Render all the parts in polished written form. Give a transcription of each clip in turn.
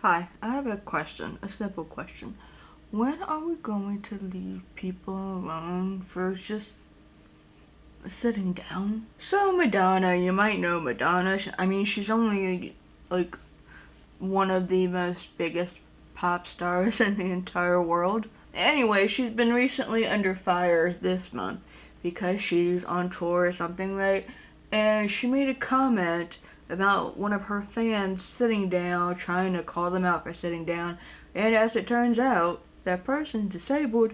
Hi, I have a question, a simple question. When are we going to leave people alone for just sitting down? So Madonna, you might know Madonna. She's only like one of the most biggest pop stars in the entire world. Anyway, she's been recently under fire this month because she's on tour or something, right? And she made a comment about one of her fans sitting down, trying to call them out for sitting down. And as it turns out, that person's disabled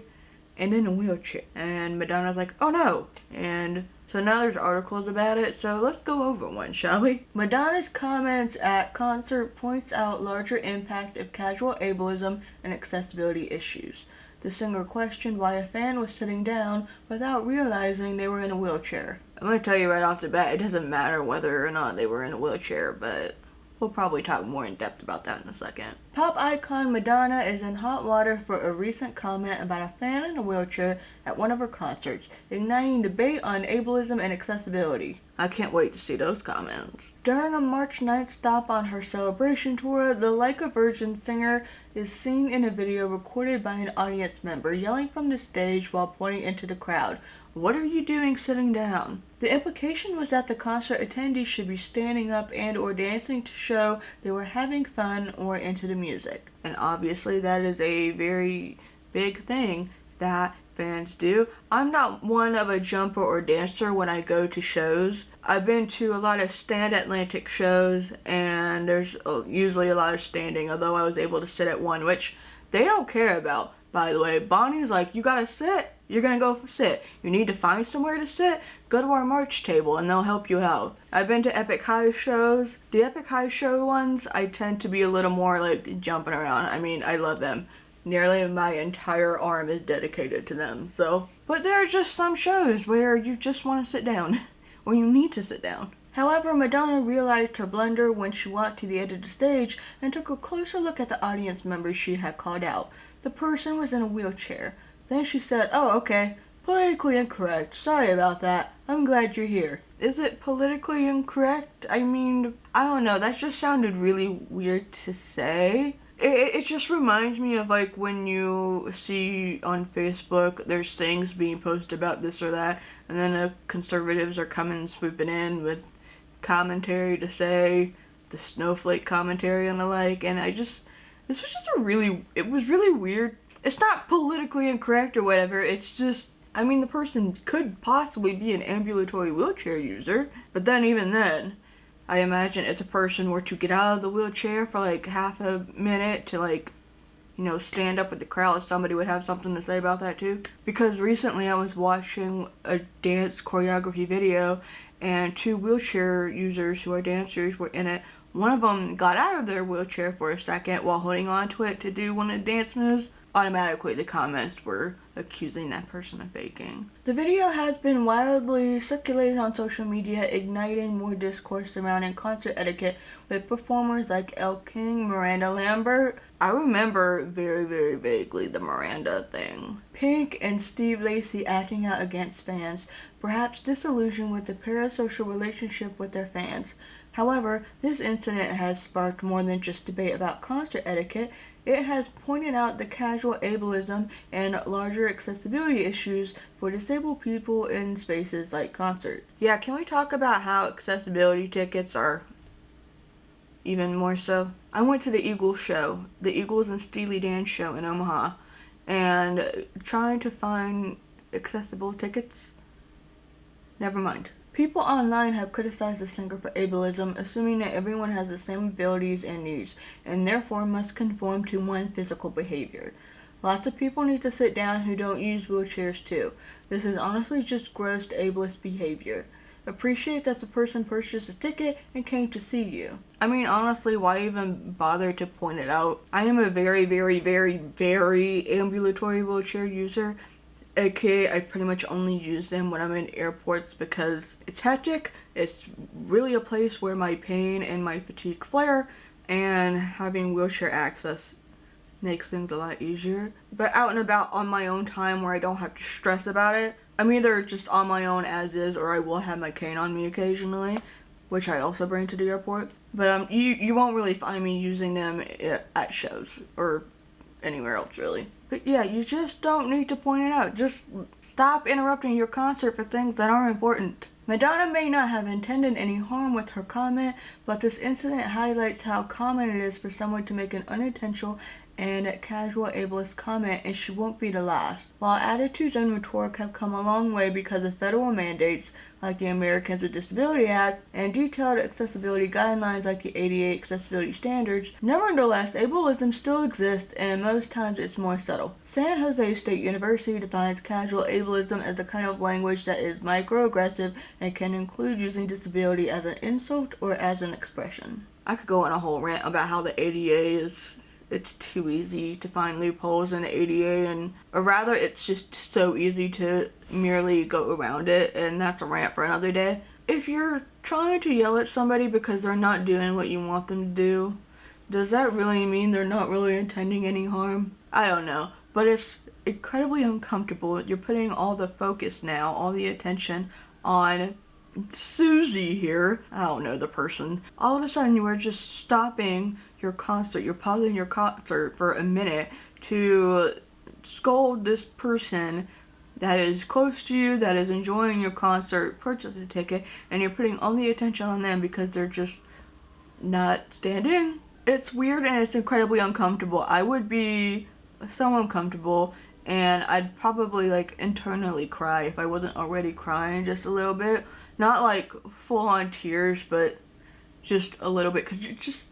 and in a wheelchair. And Madonna's like, oh no. And so now there's articles about it, so let's go over one, shall we? Madonna's comments at concert points out larger impact of casual ableism and accessibility issues. The singer questioned why a fan was sitting down without realizing they were in a wheelchair. I'm going to tell you right off the bat, it doesn't matter whether or not they were in a wheelchair, but we'll probably talk more in depth about that in a second. Pop icon Madonna is in hot water for a recent comment about a fan in a wheelchair at one of her concerts, igniting debate on ableism and accessibility. I can't wait to see those comments. During a March 9th stop on her celebration tour, the Like a Virgin singer is seen in a video recorded by an audience member yelling from the stage while pointing into the crowd, "What are you doing sitting down?" The implication was that the concert attendees should be standing up and or dancing to show they were having fun or into the music. And obviously that is a very big thing that fans do. I'm not one of a jumper or dancer when I go to shows. I've been to a lot of Stand Atlantic shows and there's usually a lot of standing, although I was able to sit at one, which they don't care about, by the way. Bonnie's like, you gotta sit, you're gonna go sit. You need to find somewhere to sit, go to our merch table and they'll help you out. I've been to Epic High shows. The Epic High show ones, I tend to be a little more like jumping around. I love them. Nearly my entire arm is dedicated to them, so. But there are just some shows where you just want to sit down, or you need to sit down. However, Madonna realized her blunder when she walked to the edge of the stage and took a closer look at the audience members she had called out. The person was in a wheelchair. Then she said, "Oh, okay, politically incorrect. Sorry about that. I'm glad you're here." Is it politically incorrect? I don't know. That just sounded really weird to say. It just reminds me of like when you see on Facebook there's things being posted about this or that, and then the conservatives are coming swooping in with commentary to say, the snowflake commentary and the like, and this was just it was really weird. It's not politically incorrect or whatever, it's just, the person could possibly be an ambulatory wheelchair user, but then even then, I imagine if the person were to get out of the wheelchair for like half a minute to stand up with the crowd, somebody would have something to say about that too. Because recently I was watching a dance choreography video and two wheelchair users who are dancers were in it. One of them got out of their wheelchair for a second while holding on to it to do one of the dance moves. Automatically the comments were accusing that person of faking. The video has been widely circulated on social media, igniting more discourse surrounding concert etiquette with performers like Elle King, Miranda Lambert. I remember very, very vaguely the Miranda thing. Pink and Steve Lacy acting out against fans, perhaps disillusioned with the parasocial relationship with their fans. However, this incident has sparked more than just debate about concert etiquette. It has pointed out the casual ableism and larger accessibility issues for disabled people in spaces like concerts. Yeah, can we talk about how accessibility tickets are even more so? I went to the Eagles show, the Eagles and Steely Dan show in Omaha, and trying to find accessible tickets, never mind. People online have criticized the singer for ableism, assuming that everyone has the same abilities and needs, and therefore must conform to one physical behavior. Lots of people need to sit down who don't use wheelchairs too. This is honestly just gross ableist behavior. Appreciate that the person purchased a ticket and came to see you. Honestly, why even bother to point it out? I am a very, very, very, very ambulatory wheelchair user. aka I pretty much only use them when I'm in airports because it's hectic, it's really a place where my pain and my fatigue flare, and having wheelchair access makes things a lot easier. But out and about on my own time where I don't have to stress about it, I'm either just on my own as is, or I will have my cane on me occasionally, which I also bring to the airport. But you won't really find me using them at shows or anywhere else really. But yeah, you just don't need to point it out. Just stop interrupting your concert for things that aren't important. Madonna may not have intended any harm with her comment, but this incident highlights how common it is for someone to make an unintentional and casual ableist comment, and she won't be the last. While attitudes and rhetoric have come a long way because of federal mandates like the Americans with Disability Act and detailed accessibility guidelines like the ADA accessibility standards, nevertheless, ableism still exists, and most times it's more subtle. San Jose State University defines casual ableism as the kind of language that is microaggressive and can include using disability as an insult or as an expression. I could go on a whole rant about how the ADA it's too easy to find loopholes in the ADA, or rather it's just so easy to merely go around it, and that's a rant for another day. If you're trying to yell at somebody because they're not doing what you want them to do, does that really mean they're not really intending any harm? I don't know, but it's incredibly uncomfortable. You're putting all the focus now, all the attention on Susie here, I don't know the person. All of a sudden you are just stopping your concert, you're pausing your concert for a minute to scold this person that is close to you, that is enjoying your concert, purchase a ticket, and you're putting all the attention on them because they're just not standing. It's weird and it's incredibly uncomfortable. I would be so uncomfortable, and I'd probably like internally cry if I wasn't already crying just a little bit. Not like full on tears, but just a little bit, because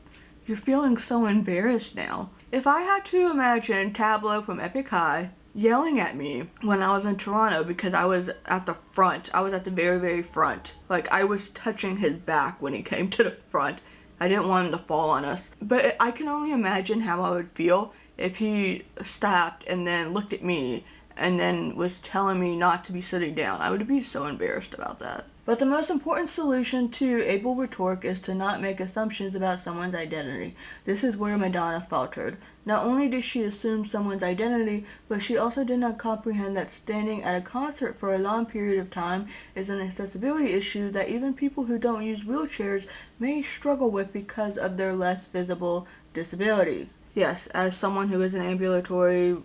you're feeling so embarrassed now. If I had to imagine Tableau from Epic High yelling at me when I was in Toronto because I was at the front, I was at the very, very front. Like, I was touching his back when he came to the front. I didn't want him to fall on us. But I can only imagine how I would feel if he stopped and then looked at me and then was telling me not to be sitting down. I would be so embarrassed about that. But the most important solution to able rhetoric is to not make assumptions about someone's identity. This is where Madonna faltered. Not only did she assume someone's identity, but she also did not comprehend that standing at a concert for a long period of time is an accessibility issue that even people who don't use wheelchairs may struggle with because of their less visible disability. Yes, as someone who is an ambulatory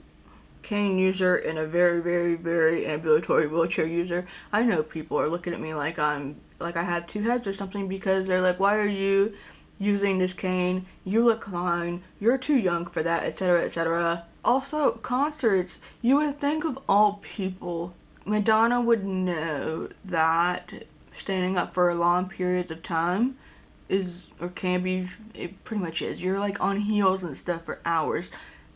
cane user and a very, very, very ambulatory wheelchair user, I know people are looking at me like I have two heads or something, because they're like, why are you using this cane? You look fine, you're too young for that, etc., etc. Also, concerts, you would think of all people, Madonna would know that standing up for long periods of time is, or can be, it pretty much is. You're like on heels and stuff for hours.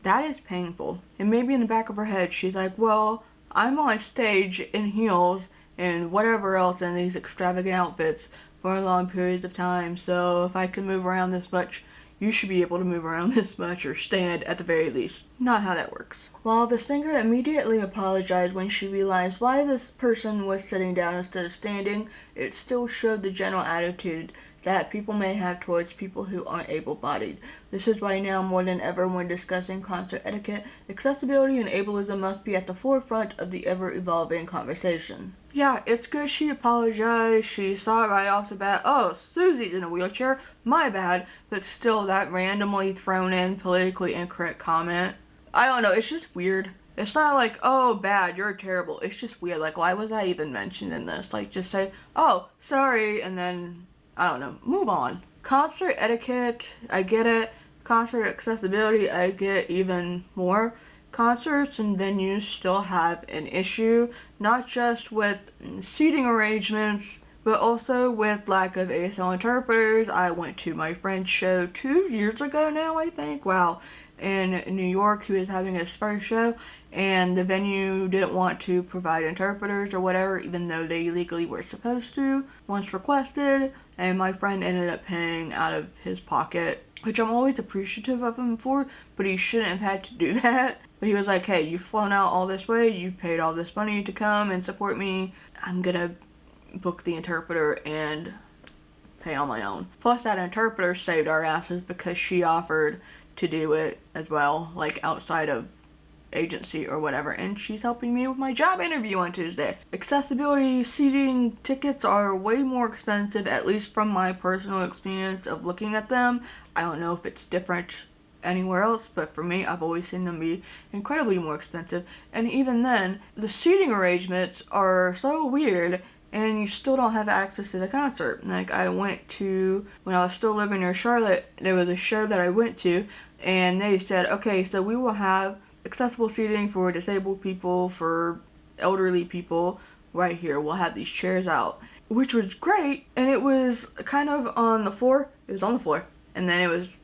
That is painful. And maybe in the back of her head, she's like, well, I'm on stage in heels and whatever else in these extravagant outfits for long periods of time, so if I can move around this much, you should be able to move around this much, or stand at the very least. Not how that works. While the singer immediately apologized when she realized why this person was sitting down instead of standing, it still showed the general attitude that people may have towards people who aren't able-bodied. This is why now more than ever, when discussing concert etiquette, accessibility and ableism must be at the forefront of the ever-evolving conversation. Yeah, it's good she apologized. She saw it right off the bat. Oh, Susie's in a wheelchair. My bad. But still, that randomly thrown in politically incorrect comment, I don't know, it's just weird. It's not like, oh, bad, you're terrible. It's just weird. Like, why was I even mentioned in this? Like, just say, oh, sorry, and then, I don't know, move on. Concert etiquette, I get it. Concert accessibility, I get even more. Concerts and venues still have an issue, not just with seating arrangements, but also with lack of ASL interpreters. I went to my friend's show 2 years ago now, I think. Wow. In New York, he was having his first show, and the venue didn't want to provide interpreters or whatever, even though they legally were supposed to once requested, and my friend ended up paying out of his pocket, which I'm always appreciative of him for, but he shouldn't have had to do that. But he was like, hey, you've flown out all this way, you paid all this money to come and support me, I'm gonna book the interpreter and pay on my own. Plus, that interpreter saved our asses because she offered to do it as well, like outside of agency or whatever, and she's helping me with my job interview on Tuesday. Accessibility seating tickets are way more expensive, at least from my personal experience of looking at them. I don't know if it's different anywhere else, but for me, I've always seen them be incredibly more expensive. And even then, the seating arrangements are so weird, and you still don't have access to the concert. Like, I went to, when I was still living near Charlotte, there was a show that I went to, and they said, okay, so we will have accessible seating for disabled people, for elderly people right here. We'll have these chairs out, which was great. And it was kind of on the floor. It was on the floor, and then it was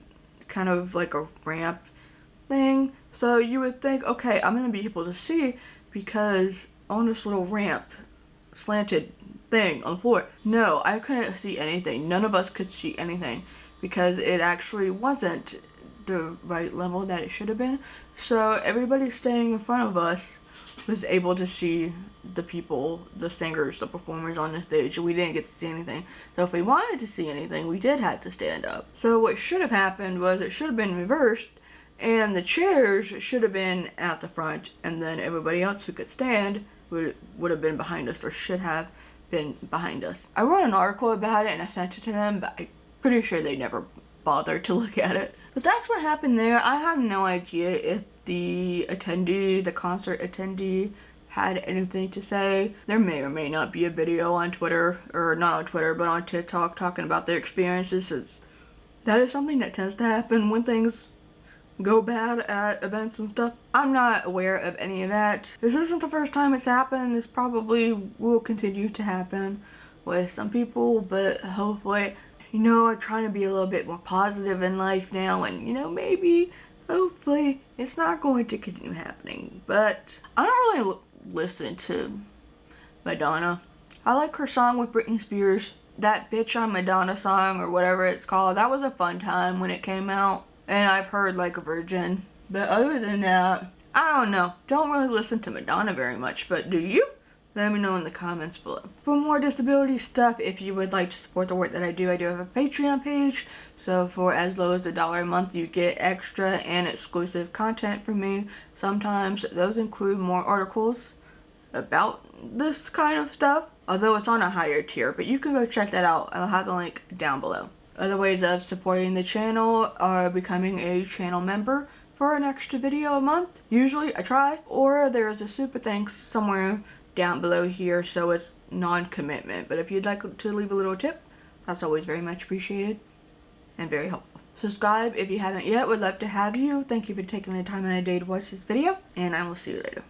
kind of like a ramp thing. So you would think, okay, I'm gonna be able to see because on this little ramp slanted thing on the floor. No, I couldn't see anything. None of us could see anything because it actually wasn't the right level that it should have been. So everybody staying in front of us was able to see the people, the singers, the performers on the stage. We didn't get to see anything. So if we wanted to see anything, we did have to stand up. So what should have happened was it should have been reversed, and the chairs should have been at the front, and then everybody else who could stand would have been behind us, or should have been behind us. I wrote an article about it and I sent it to them, but I'm pretty sure they never bothered to look at it. But that's what happened there. I have no idea if the attendee, the concert attendee, had anything to say. There may or may not be a video on Twitter, or not on Twitter, but on TikTok, talking about their experiences. That is something that tends to happen when things go bad at events and stuff. I'm not aware of any of that. This isn't the first time it's happened. This probably will continue to happen with some people, but hopefully, you know, I'm trying to be a little bit more positive in life now, and, you know, maybe, hopefully, it's not going to continue happening. But I don't really listen to Madonna. I like her song with Britney Spears. That Bitch on Madonna song, or whatever it's called, that was a fun time when it came out. And I've heard Like a Virgin. But other than that, I don't know. Don't really listen to Madonna very much, but do you? Let me know in the comments below. For more disability stuff, if you would like to support the work that I do have a Patreon page. So for as low as $1 a month, you get extra and exclusive content from me. Sometimes those include more articles about this kind of stuff, although it's on a higher tier, but you can go check that out. I'll have the link down below. Other ways of supporting the channel are becoming a channel member for an extra video a month. Usually I try, or there's a super thanks somewhere down below here, so it's non-commitment. But if you'd like to leave a little tip, that's always very much appreciated and very helpful. Subscribe if you haven't yet. Would love to have you. Thank you for taking the time out of the day to watch this video, and I will see you later.